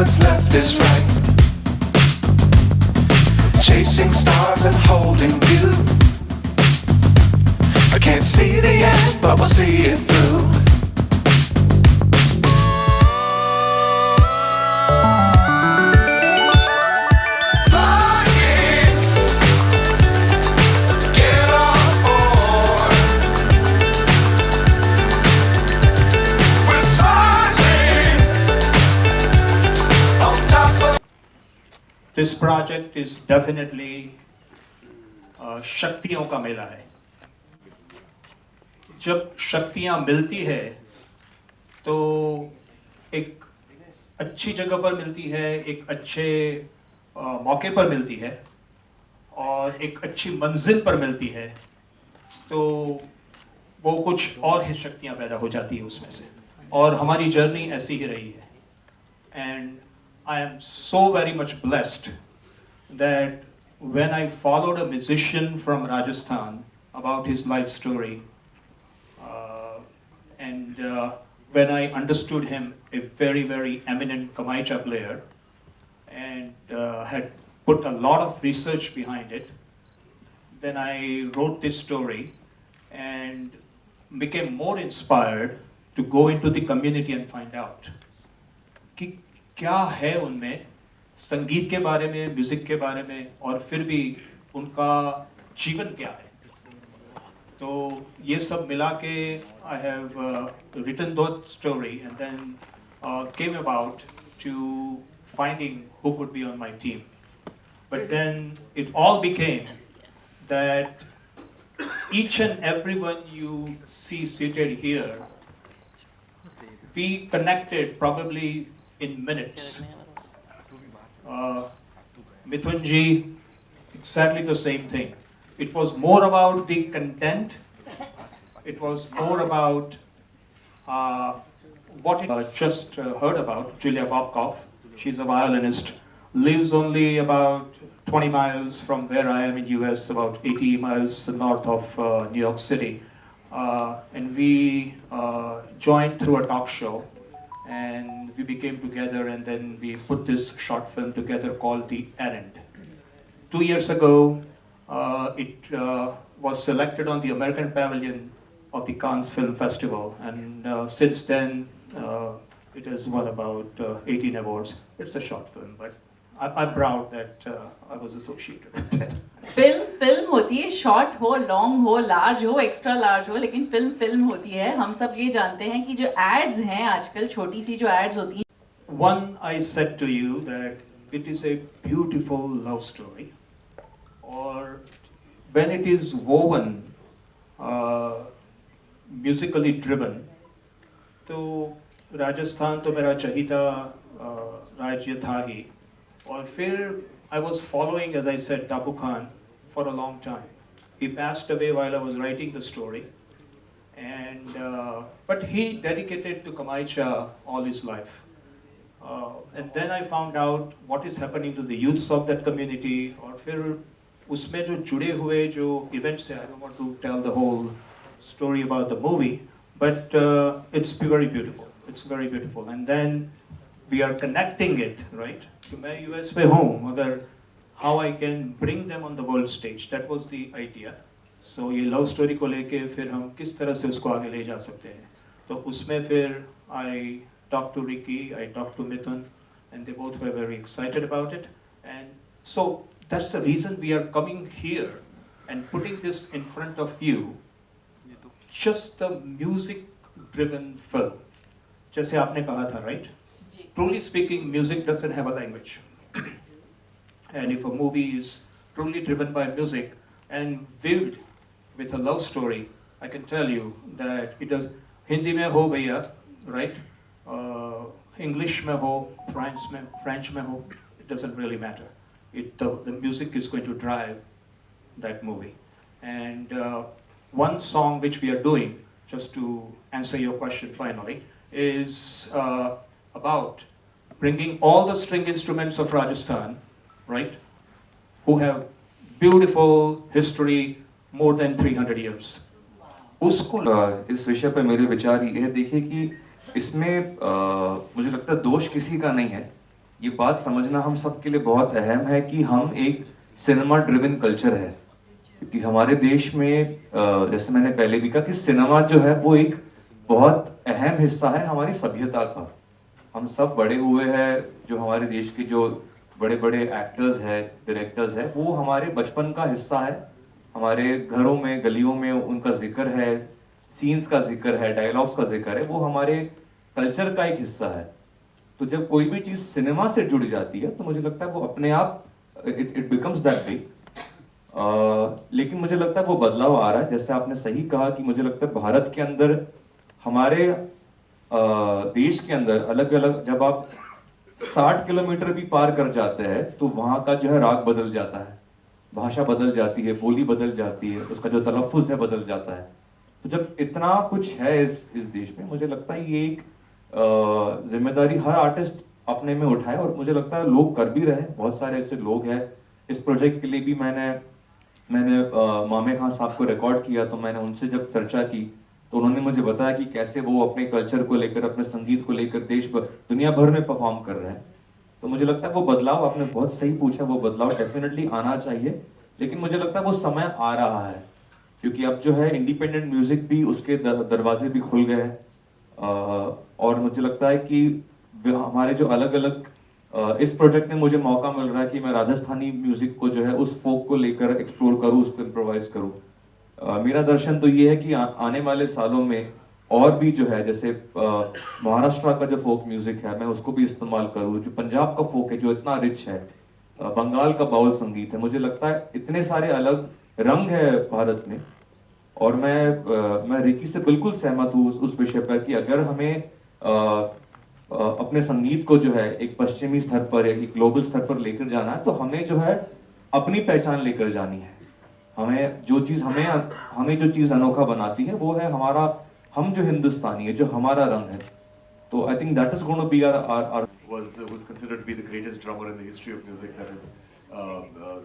what's left is right. Chasing stars and holding you. I can't see the end, but we'll see it through. This project is definitely शक्तियों का मेला है. जब शक्तियां मिलती है तो एक अच्छी जगह पर मिलती है, एक अच्छे मौके पर मिलती है और एक अच्छी मंजिल पर मिलती है, तो वो कुछ और ही शक्तियां पैदा हो जाती है उसमें से. और हमारी जर्नी ऐसी ही रही है. And I am so very much blessed that when I followed a musician from Rajasthan about his life story, and when I understood him, a very, very eminent Kamaicha player, and had put a lot of research behind it, then I wrote this story and became more inspired to go into the community and find out कि क्या है उनमें संगीत के बारे में, music के बारे में, और फिर भी उनका जीवन क्या है. तो ये सब मिला के I have written that story and then came about to finding who could be on my team. But then it all became that each and everyone you see seated here, we connected probably in minutes. Mithoon ji, exactly the same thing. It was more about the content. It was more about what it just heard about. Julia Bobkoff, she's a violinist, lives only about 20 miles from where I am in US, about 80 miles north of New York City. And we joined through a talk show. And we became together, and then we put this short film together called The Errand. 2 years ago, it was selected on the American Pavilion of the Cannes Film Festival, and since then, it has won about 18 awards. It's a short film, but I'm proud that I was associated with it. Film होती है, short हो, long हो, large हो, extra large हो, लेकिन film होती है. हम सब ये जानते हैं कि जो एड्स हैं आजकल, छोटी सी जो एड्स होती हैं. One, I said to you that it is a beautiful love story, or when it is woven, musically driven, तो राजस्थान तो मेरा चहीता राज्य था ही. और फिर I was following, as I said, Tapu Khan for a long time. He passed away while I was writing the story, and but he dedicated to Kamaicha all his life. And then I found out what is happening to the youths of that community. और फिर उसमें जो जुड़े हुए जो events हैं, I don't want to tell the whole story about the movie, but it's very beautiful. It's very beautiful. And then we are connecting it, right? कि मैं US में हूँ, मगर how I can bring them on the world stage. That was the idea. So ये love story को लेके फिर हम किस तरह से उसको आगे ले जा सकते हैं. तो उसमें फिर I talked to Ricky, I talked to Mithoon, and they both were very excited about it. And so that's the reason we are coming here and putting this in front of you. Just the music-driven film. जैसे आपने कहा था, right? Truly speaking, music doesn't have a language. And if a movie is truly driven by music and viewed with a love story, I can tell you that it does. Hindi mein ho bhaiya, right? English mein ho, French mein ho, it doesn't really matter. The music is going to drive that movie. And one song which we are doing, just to answer your question finally, is about bringing all the string instruments of Rajasthan, right, who have beautiful history more than 300 years. उसको इस विषय पर मेरे विचार ये है, देखिए कि इसमें मुझे लगता है दोष किसी का नहीं है, ये बात समझना हम सब के लिए बहुत अहम है कि हम एक सिनेमा ड्रिवन कल्चर है, क्योंकि हमारे देश में जैसे मैंने पहले भी कहा कि सिनेमा जो है वो एक बहुत अहम हिस्सा है हमारी सभ्यता का। हम सब बड़े हुए हैं, जो हमारे देश के जो बड़े बड़े एक्टर्स हैं, डायरेक्टर्स हैं, वो हमारे बचपन का हिस्सा है। हमारे घरों में, गलियों में उनका जिक्र है, सीन्स का जिक्र है, डायलॉग्स का जिक्र है, वो हमारे कल्चर का एक हिस्सा है। तो जब कोई भी चीज़ सिनेमा से जुड़ जाती है तो मुझे लगता है वो अपने आप इट बिकम्स दैट बिग। लेकिन मुझे लगता है वो बदलाव आ रहा है। जैसे आपने सही कहा कि मुझे लगता है भारत के अंदर, हमारे देश के अंदर अलग अलग, जब आप 60 किलोमीटर भी पार कर जाते हैं तो वहाँ का जो है राग बदल जाता है, भाषा बदल जाती है, बोली बदल जाती है, उसका जो तलफ़ुज़ है बदल जाता है। तो जब इतना कुछ है इस देश में, मुझे लगता है ये एक जिम्मेदारी हर आर्टिस्ट अपने में उठाए, और मुझे लगता है लोग कर भी रहे हैं। बहुत सारे ऐसे लोग हैं। इस प्रोजेक्ट के लिए भी मैंने मामे खान साहब को रिकॉर्ड किया, तो मैंने उनसे जब चर्चा की तो उन्होंने मुझे बताया कि कैसे वो अपने कल्चर को लेकर, अपने संगीत को लेकर दुनिया भर में परफॉर्म कर रहे हैं। तो मुझे लगता है वो बदलाव, आपने बहुत सही पूछा, वो बदलाव डेफिनेटली आना चाहिए। लेकिन मुझे लगता है वो समय आ रहा है, क्योंकि अब जो है इंडिपेंडेंट म्यूजिक भी, उसके दरवाजे भी खुल गए हैं। और मुझे लगता है कि हमारे जो अलग अलग इस प्रोजेक्ट में मुझे मौका मिल रहा है कि मैं राजस्थानी म्यूजिक को जो है उस फोक को लेकर एक्सप्लोर करूँ, उसको इम्प्रोवाइज करूँ। मेरा दर्शन तो ये है कि आने वाले सालों में और भी जो है, जैसे महाराष्ट्र का जो फोक म्यूजिक है मैं उसको भी इस्तेमाल करूँ, जो पंजाब का फोक है जो इतना रिच है, बंगाल का बाउल संगीत है। मुझे लगता है इतने सारे अलग रंग है भारत में, और मैं रिकी से बिल्कुल सहमत हूँ उस विषय पर कि अगर हमें अपने संगीत को जो है एक पश्चिमी स्तर पर या एक ग्लोबल स्तर पर लेकर जाना है, तो हमें जो है अपनी पहचान लेकर जानी है। हमें जो चीज़ अनोखा बनाती है वो है हमारा, हम जो हिंदुस्तानी है, जो हमारा रंग है। तो I think that is going to be our was considered to be the greatest drummer in the history of music. That is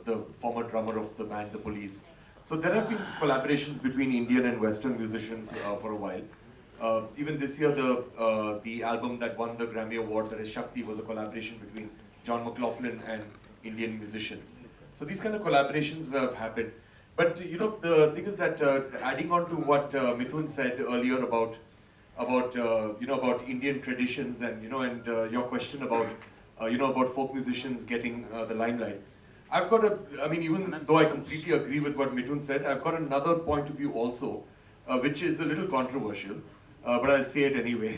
the former drummer of the band The Police. So there have been collaborations between Indian and Western musicians for a while. Even this year, the album that won the Grammy Award, that is Shakti, was a collaboration between John McLaughlin and Indian musicians. So these kind of collaborations have happened. But you know, the thing is that adding on to what Mithoon said earlier about about Indian traditions, and your question about about folk musicians getting the limelight. I've got even though I completely agree with what Mithoon said, I've got another point of view also, which is a little controversial, but I'll say it anyway.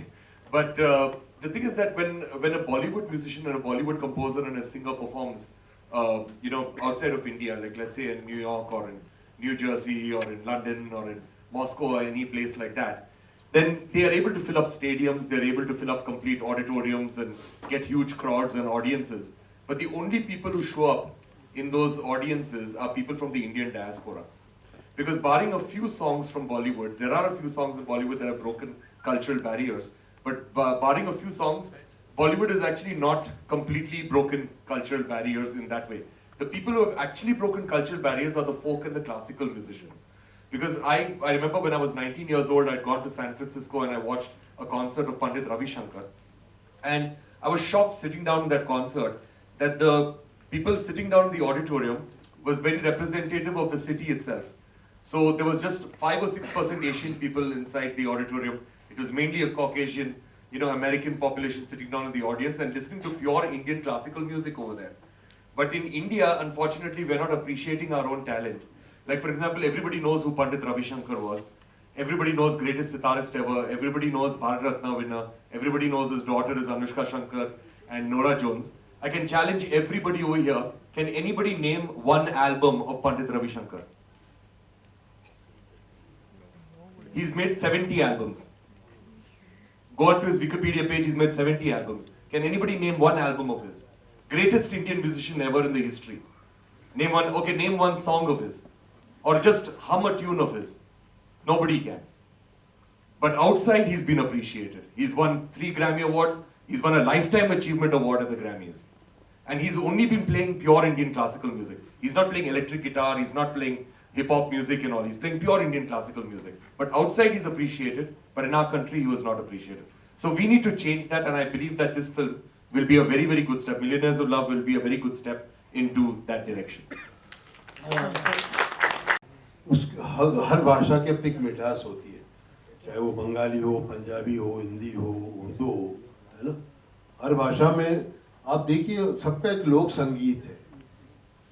But the thing is that when a Bollywood musician and a Bollywood composer and a singer performs, outside of India, like let's say in New York or in New Jersey or in London or in Moscow or any place like that, then they are able to fill up stadiums, they're able to fill up complete auditoriums and get huge crowds and audiences. But the only people who show up in those audiences are people from the Indian diaspora. Because barring a few songs from Bollywood, there are a few songs in Bollywood that have broken cultural barriers, but barring a few songs, Bollywood has actually not completely broken cultural barriers in that way. The people who have actually broken cultural barriers are the folk and the classical musicians. Because I remember when I was 19 years old, I'd gone to San Francisco and I watched a concert of Pandit Ravi Shankar. And I was shocked sitting down in that concert that the people sitting down in the auditorium was very representative of the city itself. So there was just 5 or 6% Asian people inside the auditorium. It was mainly a Caucasian, American population sitting down in the audience and listening to pure Indian classical music over there. But in India, unfortunately, we're not appreciating our own talent. Like for example, everybody knows who Pandit Ravi Shankar was. Everybody knows greatest sitarist ever. Everybody knows Bharat Ratna winner. Everybody knows his daughter is Anushka Shankar and Nora Jones. I can challenge everybody over here. Can anybody name one album of Pandit Ravi Shankar? He's made 70 albums. Go on to his Wikipedia page, he's made 70 albums. Can anybody name one album of his? Greatest Indian musician ever in the history. Name one, okay, name one song of his. Or just hum a tune of his. Nobody can. But outside, he's been appreciated. He's won 3 Grammy Awards. He's won a Lifetime Achievement Award at the Grammys. And he's only been playing pure Indian classical music. He's not playing electric guitar, he's not playing hip-hop music and all. He's playing pure Indian classical music. But outside, he's appreciated. But in our country, he was not appreciated. So we need to change that, and I believe that this film will be a very, very good step. Millionaires of Love will be a very good step into that direction. हर भाषा की अपनी एक मिठास होती है, चाहे वो बंगाली हो, पंजाबी हो, हिंदी हो, उर्दू हो, है ना। हर भाषा में आप देखिए सबका एक लोक संगीत है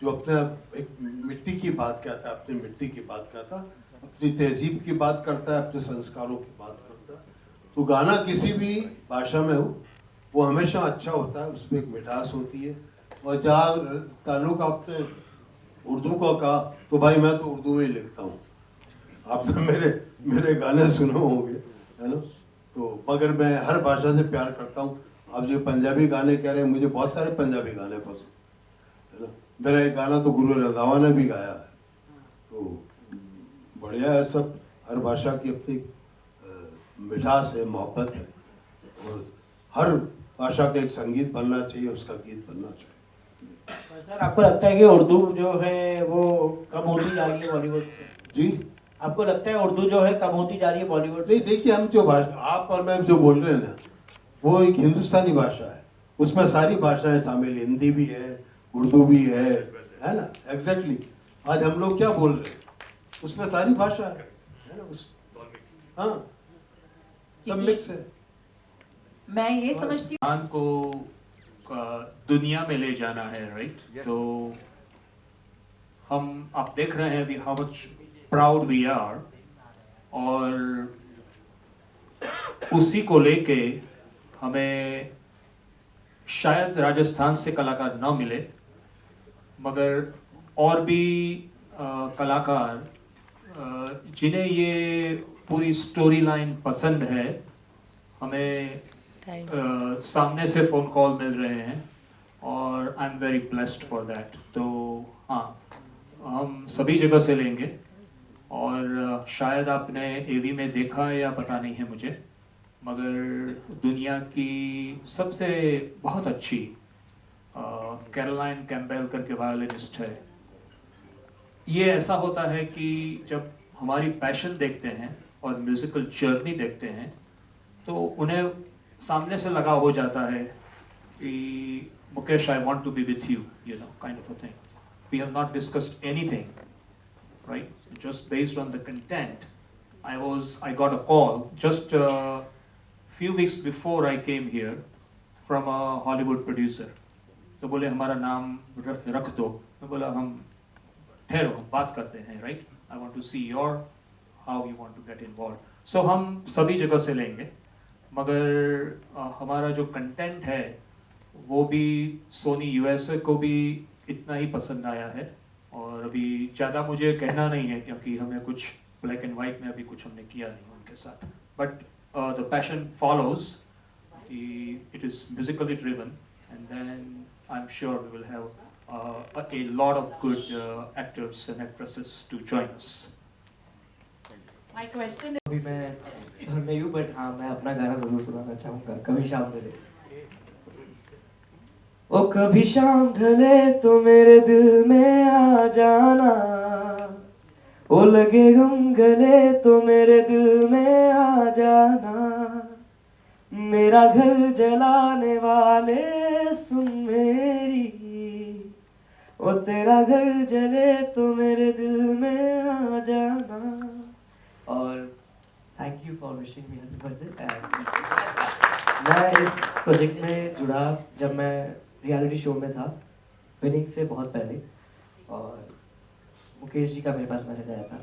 जो अपने एक मिट्टी की बात कहता है, अपनी मिट्टी की बात कहता है, अपनी तहजीब की बात करता है, अपने संस्कारों की बात करता है। तो गाना किसी भी भाषा में हो वो हमेशा अच्छा होता है, उसमें एक मिठास होती है। और जहाँ ताल्लुक आपने उर्दू का कहा तो भाई मैं तो उर्दू में ही लिखता हूँ, आपने मेरे गाने सुने होंगे, है ना। तो मगर मैं हर भाषा से प्यार करता हूँ। आप जो पंजाबी गाने कह रहे हैं, मुझे बहुत सारे पंजाबी गाने पसंद, है ना। मेरा एक गाना तो गुरु रंधावा ने भी गाया है, तो बढ़िया है सब। हर भाषा की अपनी मिठास है, मोहब्बत है, और हर भाषा का एक संगीत बनना चाहिए, उसका गीत बनना चाहिए। सर, आपको लगता है कि उर्दू जो है वो कम होती जा रही है बॉलीवुड से? जी, आपको लगता है उर्दू जो है कम होती जा रही है बॉलीवुड? नहीं, देखिए हम जो भाषा आप और मैं जो बोल रहे हैं ना, वो एक हिंदुस्तानी भाषा है, उसमें सारी भाषाएं शामिल, हिंदी भी है, उर्दू भी है ना। एग्जैक्टली आज हम लोग क्या बोल रहे हैं, उसमें सारी भाषा है ना, उस हाँ सब मिक्स है। मैं ये समझती हूँ गान को दुनिया में ले जाना है, राइट। तो आप देख रहे हैं अभी how much proud we are, और उसी को लेके हमें शायद राजस्थान से कलाकार न मिले, मगर और भी कलाकार जिन्हें ये पूरी स्टोरी लाइन पसंद है, हमें सामने से फ़ोन कॉल मिल रहे हैं, और I am very blessed for that. तो हाँ, हम सभी जगह से लेंगे, और शायद आपने एवी में देखा है या पता नहीं है मुझे, मगर दुनिया की सबसे बहुत अच्छी कैरोलाइन कैम्पबेल करके वायलिनिस्ट है। ये ऐसा होता है कि जब हमारी पैशन देखते हैं और म्यूज़िकल जर्नी देखते हैं, तो उन्हें सामने से लगा हो जाता है कि Mukesh, I want to be with you, you know, kind of a thing. We have not discussed anything, right, just based on the content. I got a call just a few weeks before I came here from a Hollywood producer. तो बोले हमारा नाम रख दो। मैं बोला हम ठहरो, हम बात करते हैं, right? I want to see how you want to get involved. So हम सभी जगह से लेंगे, मगर हमारा जो कंटेंट है वो भी सोनी यूएसए को भी इतना ही पसंद आया है। और अभी ज़्यादा मुझे कहना नहीं है, क्योंकि हमें कुछ ब्लैक एंड वाइट में अभी कुछ हमने किया नहीं उनके साथ। But the passion follows, it is musically driven, and then I am sure we will have a lot of good actors and actresses to join us. My question अभी मैं शहर में हूँ, बट हाँ मैं अपना गाना जरूर सुनाना चाहूँगा, कभी शाम ढले। ओ कभी शाम ढले तो मेरे दिल में आ जाना, ओ लगे हम गले तो मेरे दिल में आ जाना, मेरा घर जलाने वाले सुन मेरी, ओ तेरा घर जले तो मेरे दिल में आ जाना। और thank you for wishing me happy birthday. मैं इस प्रोजेक्ट में जुड़ा जब मैं रियलिटी शो में था, विनिंग से बहुत पहले, और मुकेश जी का मेरे पास मैसेज आया था,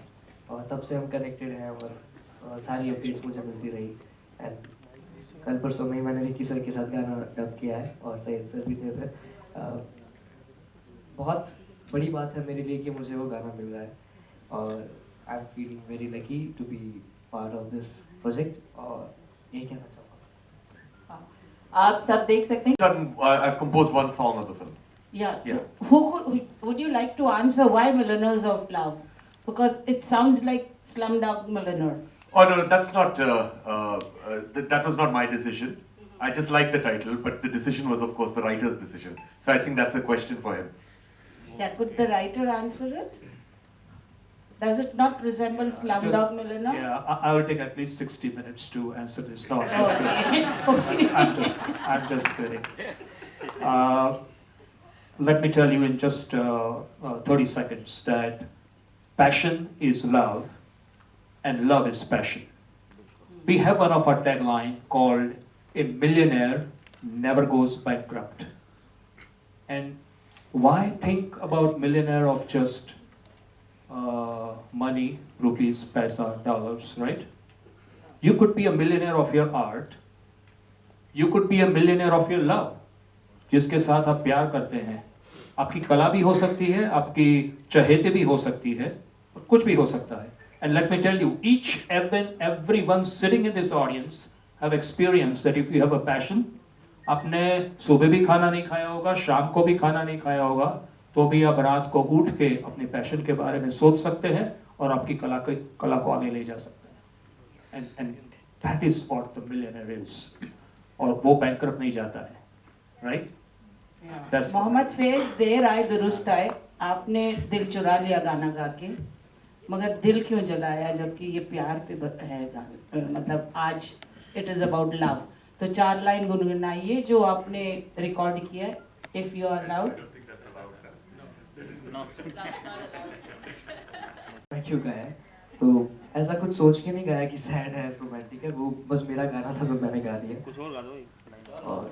और तब से हम कनेक्टेड हैं, और सारी अपडेट्स मुझे मिलती रही। एंड कल परसों में ही मैंने रिकी सर के साथ गाना डब किया है, और सैयद सर भी थे उधर। बहुत बड़ी बात है मेरे लिए कि मुझे वो गाना मिल रहा है, और I am feeling very lucky to be part of this project, और यही कहना चाहूँगा। आप सब देख सकते हैं। I've composed one song of the film. Yeah. Yeah. So would you like to answer why Millionaires of Love? Because it sounds like Slumdog Millionaire. Oh no, that's not. That was not my decision. I just like the title, but the decision was, of course, the writer's decision. So I think that's a question for him. Yeah, could the writer answer it? Does it not resemble Slumdog Millionaire? Yeah, I will take at least 60 minutes to answer this. No, I'm just Okay. kidding. I'm just kidding. Let me tell you in just 30 seconds that passion is love and love is passion. We have one of our tagline called "A millionaire never goes bankrupt." And why think about millionaire of just money, rupees, paisa, dollars, right? You could be a millionaire of your art. You could be a millionaire of your love. जिसके साथ आप प्यार करते हैं. आपकी कला भी हो सकती है, आपकी चहेते भी हो सकती है, कुछ भी हो सकता है. And let me tell you, each and everyone sitting in this audience have experienced that if you have a passion, आपने सुबह भी खाना नहीं खाया होगा, शाम को भी खाना नहीं खाया होगा, तो भी आप रात को उठ के अपने पैशन के बारे में सोच सकते हैं और आपकी कला को आगे ले जा सकते हैं. And that is what the millionaire is. और वो बैंकरप्ट नहीं जाता है, right? That's मोहम्मद फैज देर आए दुरुस्त आए. आपने दिल चुरा लिया गाना गा के, मगर दिल क्यों जलाया जबकि ये प्यार पे है गाना. मतलब आज इट इज अबाउट लव. तो 4 लाइन गुनगुनाइए जो आपने रिकॉर्ड किया है, इफ यू आर अलाउड. क्यों गाया है? तो ऐसा कुछ सोच के नहीं गाया कि सैड है, रोमांटिक है. वो बस मेरा गाना था तो मैंने गा दिया. कुछ और गा दो. और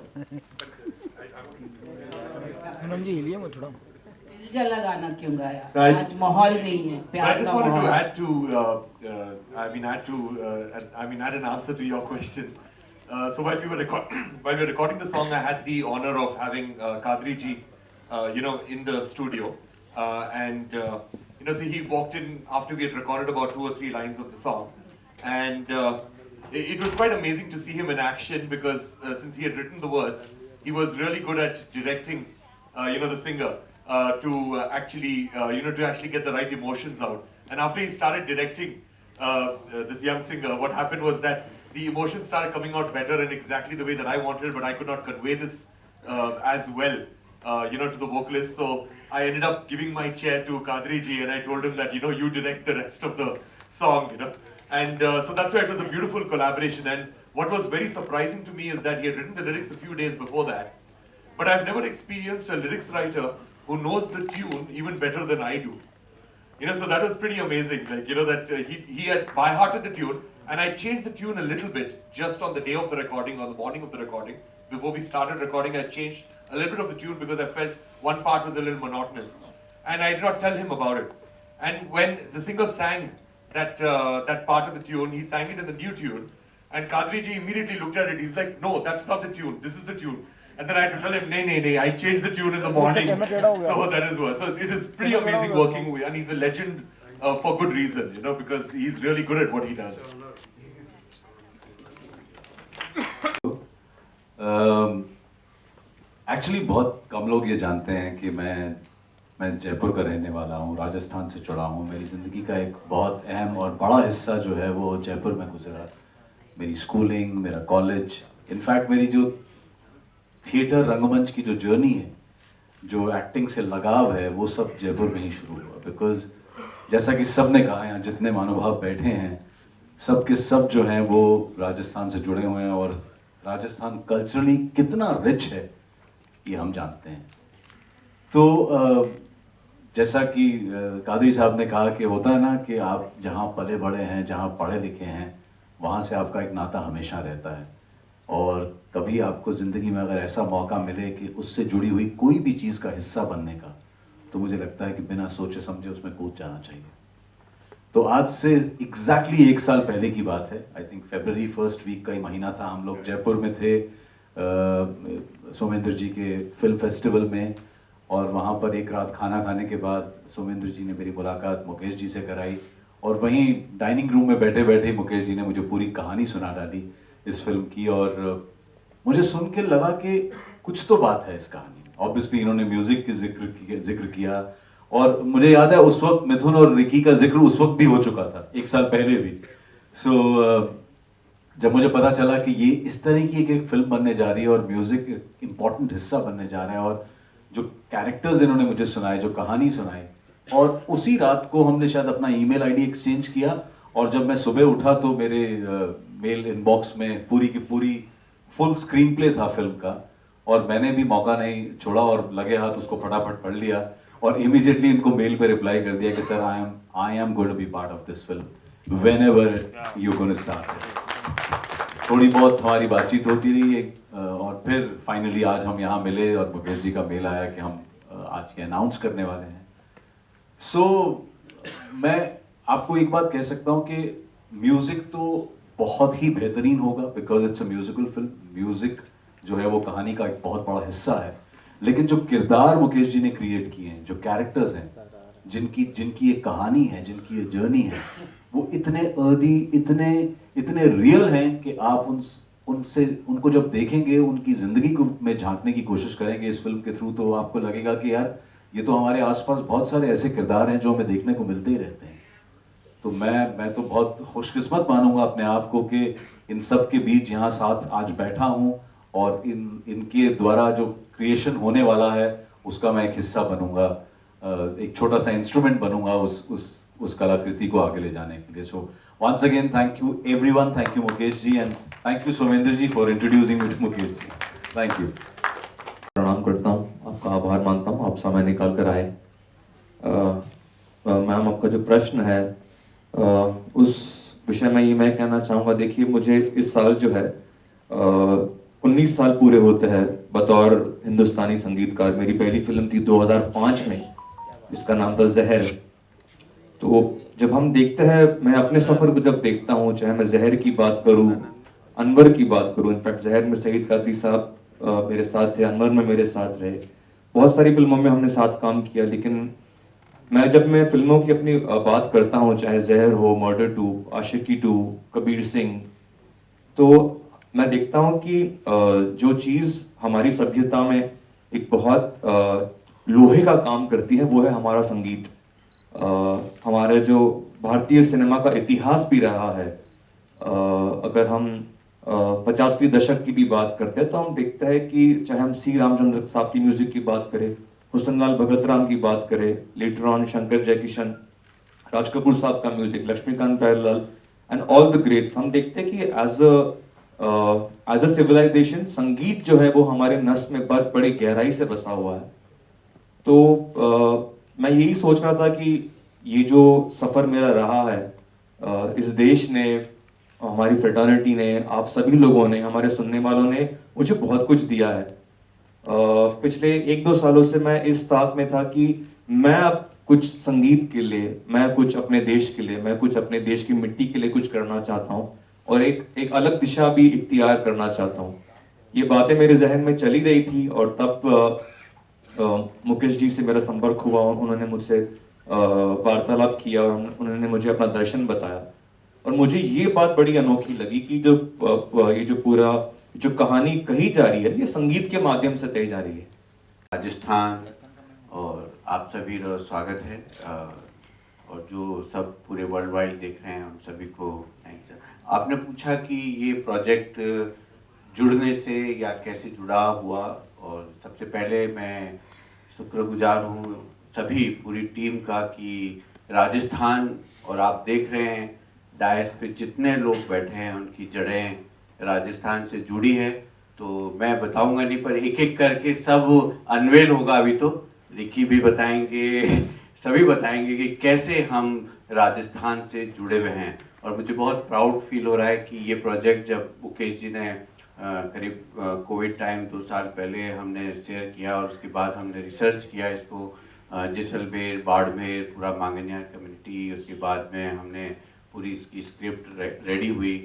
दिल जला गाना क्यों गाया? Right. आज माहौल नहीं है But I प्यार just का wanted to माहौल. add to, add an answer to your question. So while we were recording the song, I had the honor of having Kadri ji, in the studio, see, he walked in after we had recorded about 2 or 3 lines of the song, and it was quite amazing to see him in action because since he had written the words, he was really good at directing, the singer to actually get the right emotions out. And after he started directing this young singer, what happened was that the emotions started coming out better in exactly the way that I wanted, but I could not convey this as well, to the vocalist. So I ended up giving my chair to Kadri ji, and I told him that, you direct the rest of the song, And so that's why it was a beautiful collaboration. And what was very surprising to me is that he had written the lyrics a few days before that. But I've never experienced a lyrics writer who knows the tune even better than I do. So that was pretty amazing. Like, that he had by-hearted the tune, and I changed the tune a little bit just on the day of the recording, on the morning of the recording. Before we started recording, I changed a little bit of the tune because I felt one part was a little monotonous. And I did not tell him about it. And when the singer sang that part of the tune, he sang it in the new tune. And Kadri ji immediately looked at it. He's like, no, that's not the tune. This is the tune. And then I had to tell him, nay, I changed the tune in the morning. So that is what. So it is pretty amazing working with, and he's a legend for good reason, because he's really good at what he does. Actually बहुत कम लोग ये जानते हैं कि मैं जयपुर का रहने वाला हूँ, राजस्थान से जुड़ा हूँ. मेरी ज़िंदगी का एक बहुत अहम और बड़ा हिस्सा जो है वो जयपुर में गुजरा. मेरी स्कूलिंग, मेरा कॉलेज, इनफैक्ट मेरी जो थिएटर रंगमंच की जो जर्नी है, जो एक्टिंग से लगाव है, वो सब जयपुर में ही शुरू हुआ. बिकॉज जैसा कि सब ने कहा, यहाँ जितने महानुभाव बैठे हैं, सब के सब जो हैं वो राजस्थान से जुड़े हुए हैं. और राजस्थान कल्चरली कितना रिच है ये हम जानते हैं. तो जैसा कि कादरी साहब ने कहा कि होता है ना कि आप जहाँ पले बड़े हैं, जहाँ पढ़े लिखे हैं, वहाँ से आपका एक नाता हमेशा रहता है. और कभी आपको ज़िंदगी में अगर ऐसा मौका मिले कि उससे जुड़ी हुई कोई भी चीज़ का हिस्सा बनने का, तो मुझे लगता है कि बिना सोचे समझे उसमें कूद जाना चाहिए. तो आज से एग्जैक्टली 1 साल पहले की बात है. I think February 1st week का ही महीना था. हम लोग जयपुर में थे सोमेंद्र जी के फिल्म फेस्टिवल में, और वहाँ पर एक रात खाना खाने के बाद सोमेंद्र जी ने मेरी मुलाकात मुकेश जी से कराई. और वहीं डाइनिंग रूम में बैठे बैठे मुकेश जी ने मुझे पूरी कहानी सुना डाली इस फिल्म की. और मुझे सुन के लगा कि कुछ तो बात है इस कहानी में. ऑब्वियसली इन्होंने म्यूज़िक की जिक्र किया, और मुझे याद है उस वक्त मिथुन और रिकी का जिक्र उस वक्त भी हो चुका था, 1 साल पहले भी. सो जब मुझे पता चला कि ये इस तरह की एक फिल्म बनने जा रही है और म्यूज़िक एक इम्पॉर्टेंट हिस्सा बनने जा रहा है, और जो कैरेक्टर्स इन्होंने मुझे सुनाए, जो कहानी सुनाई, और उसी रात को हमने शायद अपना ईमेल आईडी एक्सचेंज किया, और जब मैं सुबह उठा तो मेरे मेल इनबॉक्स में पूरी की पूरी फुल स्क्रीन प्ले था फिल्म का, और मैंने भी मौका नहीं छोड़ा और लगे हाथ उसको फटाफट पढ़ लिया और इमीडिएटली इनको मेल पे रिप्लाई कर दिया कि sir I am going to be part of this film whenever you gonna start. थोड़ी बहुत हमारी बातचीत होती रही है, और फिर फाइनली आज हम यहाँ मिले और मुकेश जी का मेल आया कि हम आज ये अनाउंस करने वाले हैं। मैं आपको एक बात कह सकता हूँ कि म्यूजिक तो बहुत ही बेहतरीन होगा, because it's a musical film. Music जो है वो कहानी का एक बहुत बड़ा हिस्सा है, लेकिन जो किरदार मुकेश जी ने क्रिएट किए हैं, जो कैरेक्टर्स हैं, जिनकी ये कहानी है, जिनकी ये जर्नी है, वो इतने अर्दी, इतने रियल हैं कि आप उनको जब देखेंगे, उनकी जिंदगी को में झांकने की कोशिश करेंगे इस फिल्म के थ्रू, तो आपको लगेगा कि यार ये तो हमारे आसपास बहुत सारे ऐसे किरदार हैं जो हमें देखने को मिलते ही रहते हैं। तो मैं तो बहुत खुशकिस्मत मानूंगा अपने आप को कि इन सब के बीच यहाँ साथ आज बैठा हूँ, और इनके द्वारा जो क्रिएशन होने वाला है उसका मैं एक हिस्सा बनूंगा, एक छोटा सा इंस्ट्रूमेंट बनूंगा उस कलाकृति को आगे ले जाने के लिए। So once again thank you everyone, thank you Mukesh ji, and thank you Somendra ji for introducing me to Mukesh ji. Thank you. प्रणाम करता हूँ, आपका आभार मानता हूँ, आप समय निकाल कर आए। मैम, आपका जो प्रश्न है उस विषय में ये मैं कहना चाहूँगा, देखिए मुझे इस साल जो है 19 साल पूरे होते हैं बतौर हिंदुस्तानी संगीतकार। मेरी पहली फिल्म थी 2005 में, जिसका नाम था जहर। तो जब हम देखते हैं, मैं अपने सफ़र को जब देखता हूँ, चाहे मैं जहर की बात करूँ, अनवर की बात करूँ, इनफैक्ट जहर में शहीद कादरी साहब मेरे साथ थे, अनवर में मेरे साथ रहे, बहुत सारी फिल्मों में हमने साथ काम किया। लेकिन जब मैं फिल्मों की अपनी बात करता हूँ, चाहे जहर हो, मर्डर 2, आशिकी 2, कबीर सिंह, तो मैं देखता हूँ कि जो चीज़ हमारी सभ्यता में एक बहुत लोहे का काम करती है, वो है हमारा संगीत। हमारे जो भारतीय सिनेमा का इतिहास भी रहा है, अगर हम 50वीं दशक की भी बात करते हैं, तो हम देखते हैं कि चाहे हम सी रामचंद्र साहब की म्यूजिक की बात करें, हुसन लाल भगत राम की बात करें, लेटर ऑन शंकर जयकिशन, राज कपूर साहब का music, Laxmikant Pyarelal and all the greats, हम देखते हैं कि एज अ सिविलाइजेशन संगीत जो है वो हमारे नस में बड़ी गहराई से बसा हुआ है। तो मैं यही सोच रहा था कि ये जो सफ़र मेरा रहा है, इस देश ने, हमारी फ्रेटर्निटी ने, आप सभी लोगों ने, हमारे सुनने वालों ने मुझे बहुत कुछ दिया है। पिछले 1-2 सालों से मैं इस ताक में था कि मैं अब कुछ संगीत के लिए, मैं कुछ अपने देश के लिए, मैं कुछ अपने देश की मिट्टी के लिए कुछ करना चाहता हूँ, और एक अलग दिशा भी इख्तियार करना चाहता हूँ। ये बातें मेरे जहन में चली रही थी, और तब मुकेश जी से मेरा संपर्क हुआ, उन्होंने मुझसे वार्तालाप किया, और उन्होंने मुझे अपना दर्शन बताया, और मुझे ये बात बड़ी अनोखी लगी कि ये जो पूरा जो कहानी कही जा रही है, ये संगीत के माध्यम से कही जा रही है। राजस्थान, और आप सभी का स्वागत है, और जो सब पूरे वर्ल्ड वाइड देख रहे हैं उन सभी को थैंक्स। आपने पूछा कि ये प्रोजेक्ट जुड़ने से या कैसे जुड़ा हुआ, और सबसे पहले मैं शुक्रगुजार हूँ सभी पूरी टीम का कि राजस्थान, और आप देख रहे हैं डायस पे जितने लोग बैठे हैं उनकी जड़ें राजस्थान से जुड़ी है। तो मैं बताऊंगा नहीं, पर एक एक करके सब अनवेल होगा। अभी तो रिकी भी बताएंगे, सभी बताएंगे कि कैसे हम राजस्थान से जुड़े हुए हैं। और मुझे बहुत प्राउड फील हो रहा है कि ये प्रोजेक्ट जब मुकेश जी ने करीब कोविड टाइम 2 साल पहले हमने शेयर किया, और उसके बाद हमने रिसर्च किया इसको, जैसलमेर, बाड़मेर, पूरा मांगनियार कम्युनिटी, उसके बाद में हमने पूरी इसकी स्क्रिप्ट रेडी हुई,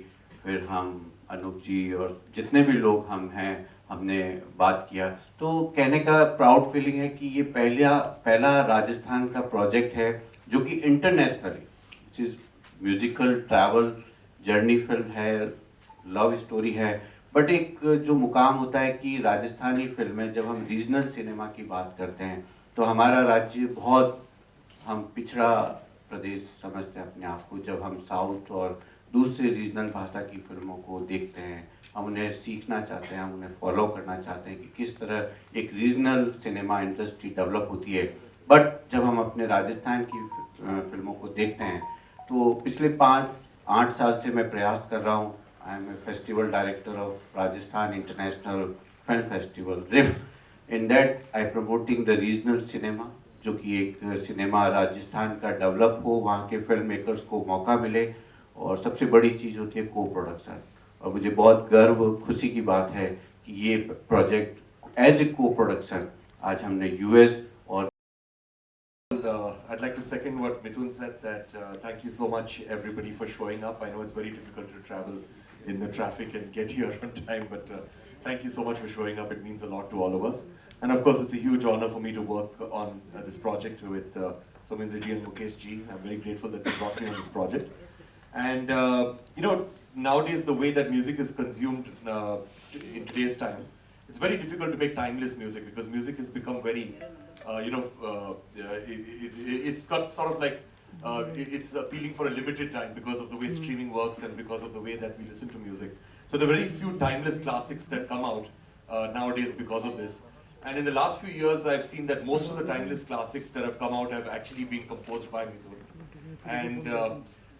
फिर हम अनूप जी और जितने भी लोग हम हैं हमने बात किया। तो कहने का प्राउड फीलिंग है कि ये पहला राजस्थान का प्रोजेक्ट है जो कि internationally musical travel journey film है, लव स्टोरी है, बट एक जो मुकाम होता है कि राजस्थानी फिल्में जब हम रीजनल सिनेमा की बात करते हैं तो हमारा राज्य बहुत, हम पिछड़ा प्रदेश समझते हैं अपने आप को। जब हम साउथ और दूसरे रीजनल भाषा की फिल्मों को देखते हैं, हम उन्हें सीखना चाहते हैं, हम उन्हें फॉलो करना चाहते हैं कि किस तरह एक रीजनल सिनेमा इंडस्ट्री डेवलप होती है। बट जब हम अपने राजस्थान की फिल्मों को देखते हैं तो पिछले 5-8 साल से मैं प्रयास कर रहा हूँ. I am a festival director of Rajasthan international film festival RIFF. In that I promoting the regional cinema, जो कि एक सिनेमा राजस्थान का डेवलप हो, वहाँ के फिल्म मेकर्स को मौका मिले, और सबसे बड़ी चीज़ होती है को प्रोडक्शन. और मुझे बहुत गर्व खुशी की बात है कि ये प्रोजेक्ट एज ए को प्रोडक्शन आज हमने यूएस और I'd like to second what Mithoon said, that thank you so much everybody for showing up. I know it's very difficult to travel in the traffic and get here on time, but thank you so much for showing up. It means a lot to all of us. And of course, it's a huge honor for me to work on this project with Somendraji and Mukesh ji. I'm very grateful that they brought me on this project. And you know, nowadays the way that music is consumed in today's times, it's very difficult to make timeless music, because music has become very it's got sort of like it's appealing for a limited time because of the way streaming works and because of the way that we listen to music. So there are very few timeless classics that come out nowadays because of this. And in the last few years, I've seen that most of the timeless classics that have come out have actually been composed by Mithoon. And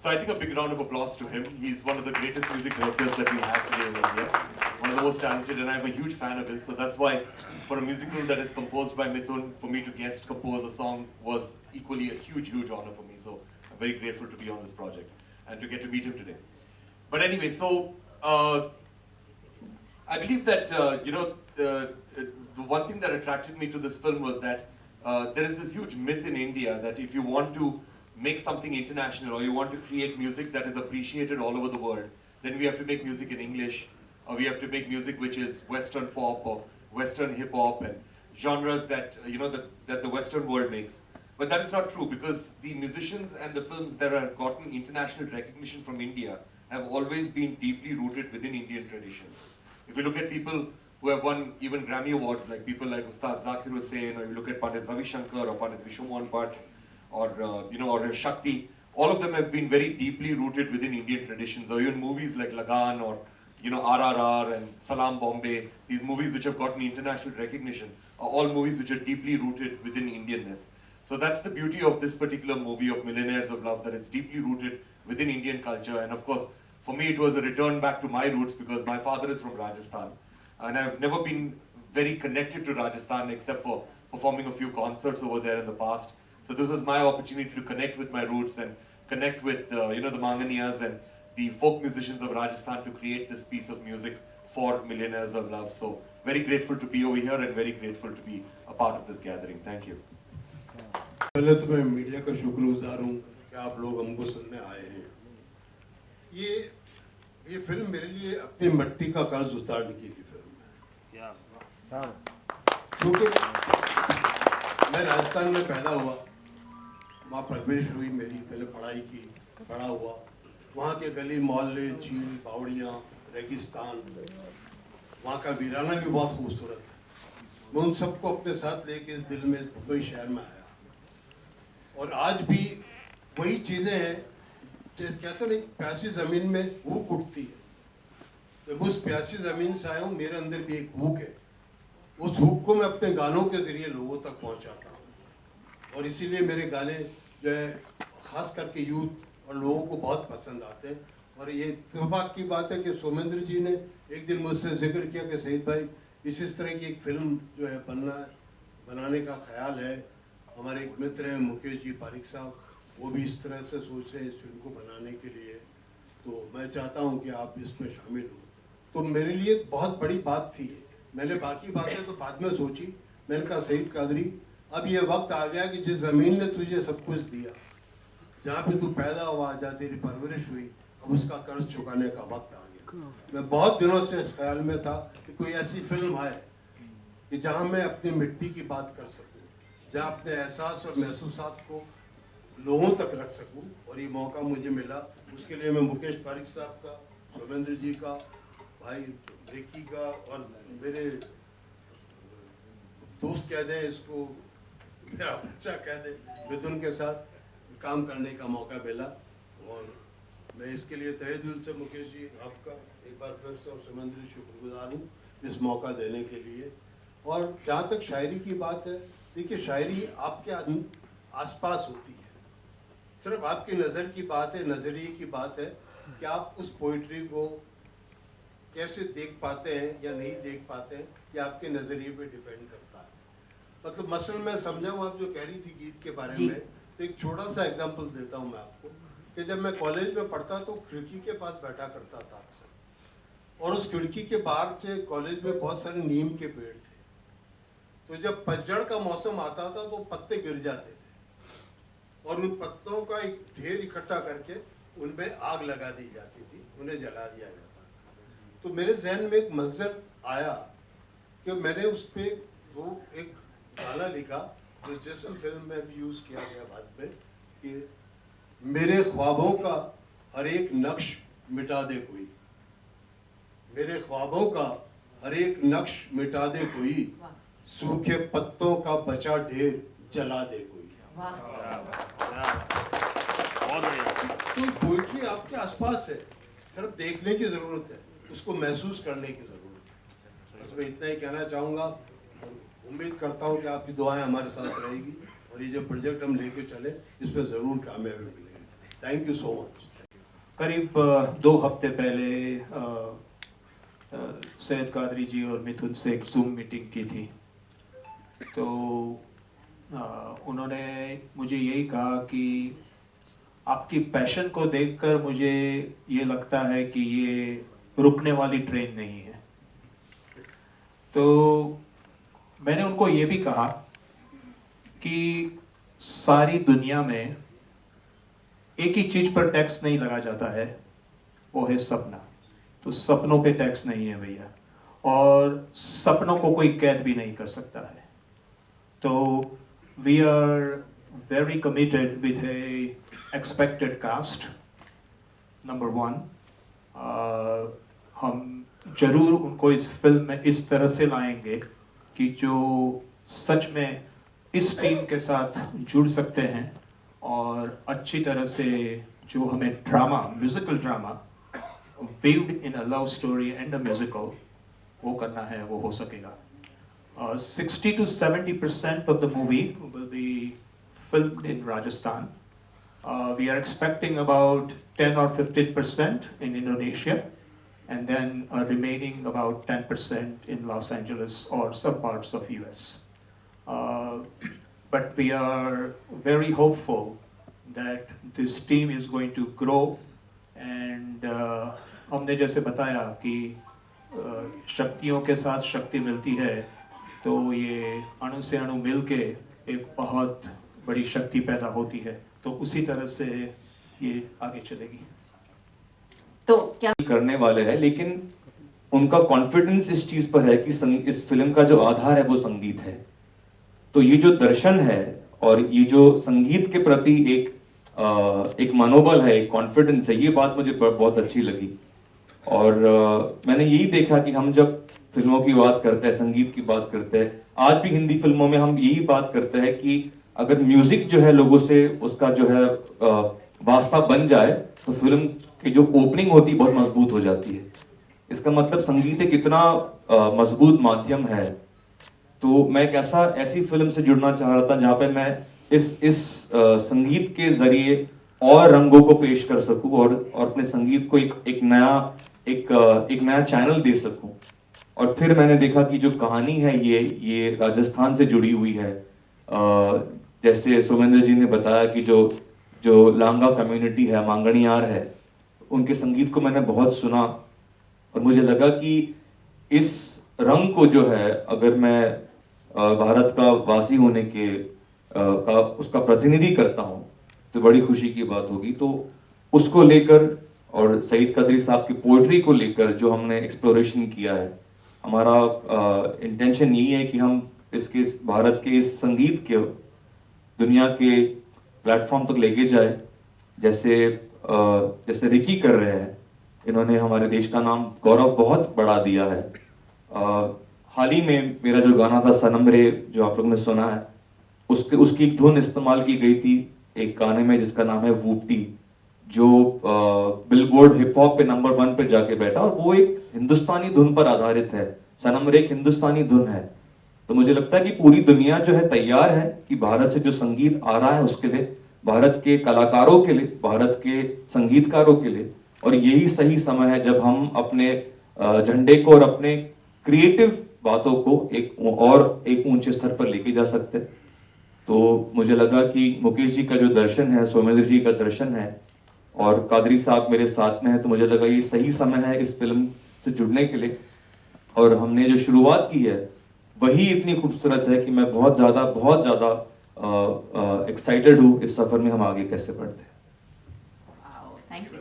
so I think a big round of applause to him. He's one of the greatest music directors that we have today in India. One of the most talented, and I'm a huge fan of his. So that's why for a musical that is composed by Mithoon, for me to guest compose a song was equally a huge, huge honor for me. So I'm very grateful to be on this project and to get to meet him today. But anyway, so I believe that, the one thing that attracted me to this film was that there is this huge myth in India that if you want to make something international, or you want to create music that is appreciated all over the world, then we have to make music in English, or we have to make music which is Western pop or Western hip hop and genres that that the Western world makes. But that is not true, because the musicians and the films that have gotten international recognition from India have always been deeply rooted within Indian traditions. If you look at people who have won even Grammy Awards, like people like Ustad Zakir Hussain, or you look at Pandit Ravi Shankar or Pandit Vishnu Mohan Bhatt, or or Shakti, all of them have been very deeply rooted within Indian traditions. Or even movies like Lagan or RRR and Salam Bombay, these movies which have gotten international recognition are all movies which are deeply rooted within Indianness. So that's the beauty of this particular movie of Millionaires of Love, that it's deeply rooted within Indian culture. And of course, for me it was a return back to my roots, because my father is from Rajasthan and I've never been very connected to Rajasthan except for performing a few concerts over there in the past. So this was my opportunity to connect with my roots and connect with the Manganiyas and the folk musicians of Rajasthan to create this piece of music for Millionaires of Love. So very grateful to be over here and very grateful to be a part of this gathering. Thank you. पहले तो मैं media का शुक्रगुजार हूँ कि आप लोग हमको सुनने आए हैं. ये फिल्म मेरे लिए अपनी मिट्टी का कर्ज उतारने की फिल्म है, क्योंकि मैं राजस्थान में पैदा हुआ, वहाँ परवरिश हुई मेरी, पहले पढ़ाई की, बड़ा हुआ. वहाँ के गली मोहल्ले, झील, बावड़ियाँ, रेगिस्तान, वहाँ का वीराना भी बहुत खूबसूरत है. मैं उन सबको अपने साथ लेके इस दिल में मुंबई शहर में आया, और आज भी वही चीज़ें हैं जैसे कहते हैं प्यासी ज़मीन में भूख उठती है. जब उस प्यासी ज़मीन से आया हूँ, मेरे अंदर भी एक भूख है. उस भूख को मैं अपने गानों के ज़रिए लोगों तक पहुँचाता हूँ, और इसीलिए मेरे गाने जो है ख़ास करके यूथ और लोगों को बहुत पसंद आते हैं. और ये इत्तेफाक की बात है कि सोमेंद्र जी ने एक दिन मुझसे जिक्र किया कि सईद भाई इस तरह की एक फ़िल्म जो है बनाने का ख्याल है. हमारे एक मित्र हैं मुकेश जी पारिक साहब, वो भी इस तरह से सोच रहे हैं इस फिल्म को बनाने के लिए, तो मैं चाहता हूँ कि आप इसमें शामिल हो. तो मेरे लिए बहुत बड़ी बात थी. मैंने बाकी बातें तो बाद में सोची. मैंने कहा सईद कादरी, अब ये वक्त आ गया कि जिस ज़मीन ने तुझे सब कुछ दिया, जहाँ पे तू पैदा हुआ, जहाँ तेरी परवरिश हुई, अब उसका कर्ज चुकाने का वक्त आ गया. मैं बहुत दिनों से इस ख्याल में था कि कोई ऐसी फिल्म आए कि जहाँ मैं अपनी मिट्टी की बात कर सकूँ, जहाँ अपने एहसास और महसूसात को लोगों तक रख सकूँ, और ये मौका मुझे मिला. उसके लिए मैं मुकेश पारिक साहब का, सोमेंद्र जी का, भाई रेकी का, और मेरे दोस्त कह दें इसको, मेरा बच्चा कह दें, मिथुन के साथ काम करने का मौका मिला. और मैं इसके लिए तहे दिल से मुकेश जी आपका एक बार फिर से और सोमेंद्र जी शुक्रगुजार हूँ इस मौका देने के लिए. और जहाँ तक शायरी की बात है, देखिए शायरी आपके आसपास होती है, सिर्फ आपकी नज़र की बात है, नज़रिए की बात है कि आप उस पोइट्री को कैसे देख पाते हैं या नहीं देख पाते हैं, ये आपके नज़रिए पे डिपेंड करता है। मतलब मसलन मैं समझाऊँ, आप जो कह रही थी गीत के बारे में, तो एक छोटा सा एग्जांपल देता हूँ मैं आपको कि जब मैं कॉलेज में पढ़ता तो खिड़की के पास बैठा करता था अक्सर, और उस खिड़की के बाहर से कॉलेज में बहुत सारे नीम के पेड़ थे। तो जब पतझड़ का मौसम आता था तो पत्ते गिर जाते थे और उन पत्तों का एक ढेर इकट्ठा करके उनमें आग लगा दी जाती थी, उन्हें जला दिया जाता था। तो मेरे जहन में एक मंजर आया कि मैंने उस पर एक गाना लिखा जो जिस फिल्म में भी यूज़ किया गया बाद में, कि मेरे ख्वाबों का हर एक नक्श मिटा दे कोई, मेरे ख्वाबों का हर एक नक्श मिटा दे कोई, सूखे पत्तों का बचा ढेर जला दे कोई। तो पोइट्री आपके आसपास है, सिर्फ देखने की जरूरत है, उसको महसूस करने की जरूरत है। बस मैं इतना ही कहना चाहूँगा, उम्मीद करता हूँ कि आपकी दुआएं हमारे साथ रहेगी और ये जो प्रोजेक्ट हम लेके चले इसमें ज़रूर कामयाबी मिलेगी। Thank you so much. करीब 2 हफ्ते पहले सैयद कादरी जी और मिथुन से एक जूम मीटिंग की थी, तो उन्होंने मुझे यही कहा कि आपकी पैशन को देखकर मुझे ये लगता है कि ये रुकने वाली ट्रेन नहीं है। तो मैंने उनको ये भी कहा कि सारी दुनिया में एक ही चीज़ पर टैक्स नहीं लगा जाता है, वो है सपना। तो सपनों पे टैक्स नहीं है भैया, और सपनों को कोई कैद भी नहीं कर सकता है। तो we are very committed with a expected cast number 1। हम जरूर उनको इस फिल्म में इस तरह से लाएंगे कि जो सच में इस टीम के साथ जुड़ सकते हैं और अच्छी तरह से जो हमें drama, musical drama weaved in a love story and a musical, वो करना है, वो हो सकेगा। 60 to 70% of the movie will be filmed in Rajasthan. We are expecting about 10 or 15% in Indonesia, and then remaining about 10% in Los Angeles or some parts of US. But we are very hopeful that this team is going to grow, and हमने जैसे बताया कि शक्तियों के साथ शक्ति मिलती है, तो ये अणु से अणु मिल के एक बहुत बड़ी शक्ति पैदा होती है। तो उसी तरह से ये आगे चलेगी। तो क्या करने वाले हैं, लेकिन उनका कॉन्फिडेंस इस चीज पर है कि इस फिल्म का जो आधार है वो संगीत है। तो ये जो दर्शन है और ये जो संगीत के प्रति एक मनोबल है, एक कॉन्फिडेंस है, ये बात मुझे बहुत अच्छी लगी। और मैंने यही देखा कि हम जब फिल्मों की बात करते हैं, संगीत की बात करते हैं, आज भी हिंदी फिल्मों में हम यही बात करते हैं कि अगर म्यूजिक जो है लोगों से उसका जो है वास्ता बन जाए तो फिल्म की जो ओपनिंग होती है बहुत मजबूत हो जाती है। इसका मतलब संगीत एक इतना मजबूत माध्यम है। तो मैं एक ऐसी फिल्म से जुड़ना चाह रहा था जहाँ पे मैं इस संगीत के जरिए और रंगों को पेश कर सकूं और अपने संगीत को एक नया चैनल दे सकूं। और फिर मैंने देखा कि जो कहानी है ये राजस्थान से जुड़ी हुई है। जैसे सोमेंद्र जी ने बताया कि जो लांगा कम्युनिटी है, मांगणियार है, उनके संगीत को मैंने बहुत सुना और मुझे लगा कि इस रंग को जो है, अगर मैं भारत का वासी होने के उसका प्रतिनिधि करता हूँ तो बड़ी खुशी की बात होगी। तो उसको लेकर और सईद कदरी साहब की पोइट्री को लेकर जो हमने एक्सप्लोरेशन किया है, हमारा इंटेंशन यही है कि हम भारत के इस संगीत के दुनिया के प्लेटफॉर्म तक लेके जाए, जैसे रिकी कर रहे हैं। इन्होंने हमारे देश का नाम गौरव बहुत बढ़ा दिया है। हाल ही में मेरा जो गाना था सनम रे, जो आप लोगों ने सुना है, उसकी एक धुन इस्तेमाल की गई थी एक गाने में जिसका नाम है वूपटी, जो बिलबोर्ड हिप हॉप पे नंबर 1 पे जाके बैठा, और वो एक हिंदुस्तानी धुन पर आधारित है। सनम रे एक हिंदुस्तानी धुन है। तो मुझे लगता है कि पूरी दुनिया जो है तैयार है कि भारत से जो संगीत आ रहा है उसके लिए, भारत के कलाकारों के लिए, भारत के संगीतकारों के लिए, और यही सही समय है जब हम अपने झंडे को और अपने क्रिएटिव बातों को एक ऊंचे स्तर पर लेके जा सकते हैं। तो मुझे लगा कि मुकेश जी का जो दर्शन है, सौमेंद्र जी का दर्शन है और कादरी साहब मेरे साथ में है, तो मुझे लगा ये सही समय है इस फिल्म से जुड़ने के लिए। और हमने जो शुरुआत की है वही इतनी खूबसूरत है कि मैं बहुत ज़्यादा एक्साइटेड हूँ इस सफ़र में हम आगे कैसे बढ़ते हैं। Thank you.